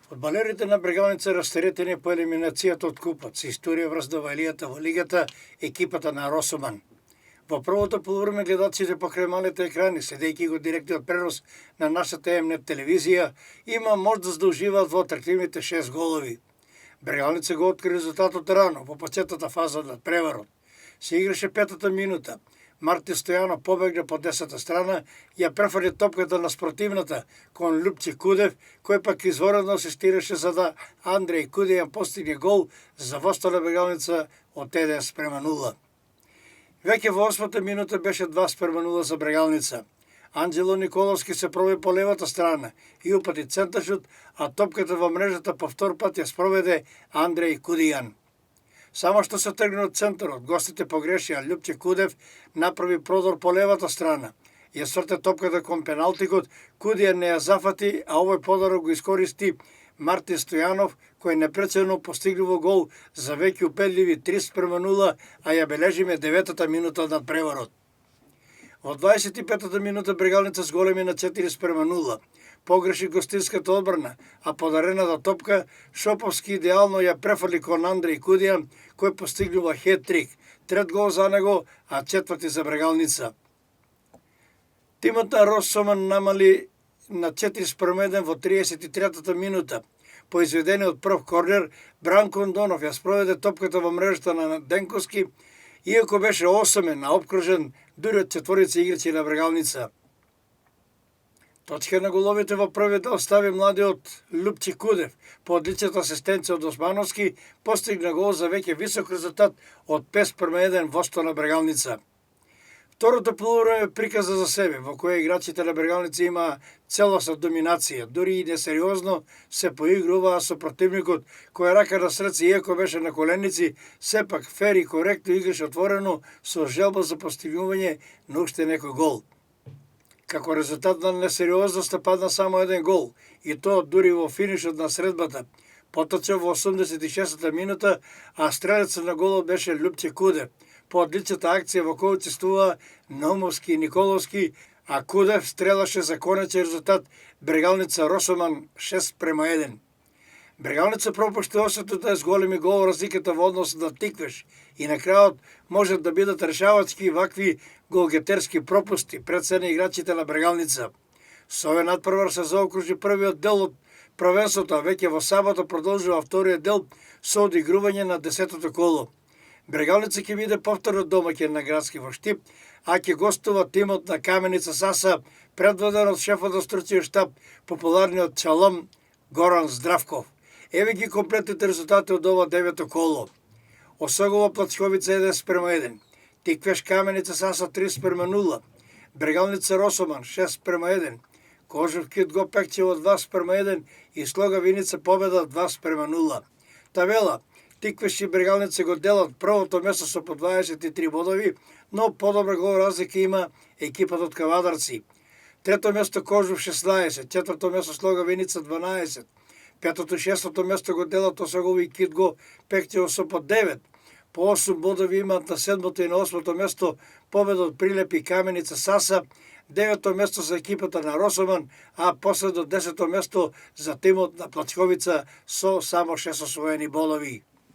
Фудбалерите на Брегалница растеретени по елиминацијата од купот, се историја врз довајлијата во лигата екипата на Росоман. Во првото полувреме гледачите покрај малите екрани, следејќи го директниот пренос на нашата Мнет телевизија, има можност да уживаат во атрактивните 6 голови. Брегалница го откри резултатот рано, во почетната фаза на преварот. Се играше петата минута. Марти Стојанов побегна по десната страна, ја префрли топката на спротивната кон Лупче Кудев, кој пак изворено асистираше за да Андреј Кудејан постигне гол за водство на Брегалница од 1:0. Веќе во 8-та минута беше 2:0 за Брегалница. Анđело Николовски се проби по левата страна и упати центаршут, а топката во мрежата по втор пат ја спроведе Андреј Кудејан. Само што се тргна од центарот, гостите погрешија, Лупче Кудев направи продор по левата страна. Ја сврте топката кон пеналтикот, Кудејан не ја зафати, а овој подарок го искористи Марти Стојанов, кој непрецедно постигнува гол за веќе упедливи 3:0, а ја бележиме 9-та минута над преварот. Во 25-та минута Брегалница зголеми на 4:0. Погреши гостинската одбрана, а подарената топка Шоповски идеално ја префрли кон Андреј Кудејан, кој постигнува хет-трик. Трет гол за него, а четврти за Брегалница. Тимот на Росоман намали на 4:1 во 33-та минута. По изведениот прв корнер, Бранко Андонов ја спроведе топката во мрежата на Денковски, иако беше осамен, а обкружен дури од четворица играчи на Брегалница. Точка на головите во првиот дел стави младиот Лупче Кудев. По одличната асистенција од Османовски постигна гол за веќе висок резултат од 5:1 водство на Брегалница. Второто полувреме приказа за себе, во која играчите на Брегалница има целосна доминација, дури и несериозно се поигруваа со противникот, кој рака на срце, иако беше на коленици, сепак фер и коректно играше отворено со желба за постигнување на уште некој гол. Како резултат на несериозноста падна само еден гол, и тоа дури во финишот на средбата. Поточно во 86-та минута, а стрелецот на голот беше Лупче Кудев. По одличната акција во која учествува Наумовски и Николовски, а Кудев стрелаше за конечен резултат Брегалница Росоман 6:1. Брегалница пропушти осетот да зголеми гол разликата во однос на Тиквеш и на крајот можат да бидат решавачки вакви голгетерски пропусти пред се на играчите на Брегалница. Со овој надпревар се заокружи првиот дел од првенството, а веќе во сабота продолжува вториот дел со одигрување на 10-то коло. Брегалница ќе биде повторно домаќин на градски во Штип, а ќе гостува тимот на Каменица Саса, предводен од шефот на стручниот штаб, популарниот чалом Горан Здравков. Еве ги комплетните резултати од ова 9-то коло. Осогова Плачковица 1:1, Тиквеш Каменица Саса 3:0, Брегалница Росоман 6:1, Кожев Кит го Пекчево 2:1 и Слога Виница победа 2:0. Табела Тиквеш и Брегалница го делат првото место со по 23 бодови, но подобра гол разлика има екипата од Кавадарци. Трето место Кожев 16, четврто место Слога Виница 12, петото и шестото место го делат Осогови и Кит го Пекчево со по 9. По 8 бодови имаат на седмото и на 8-то место победа од Прилепи Каменица Саса, 9-то место за екипата на Росоман, а последно 10-то место за тимот на Плачковица со само 6 освоени бодови.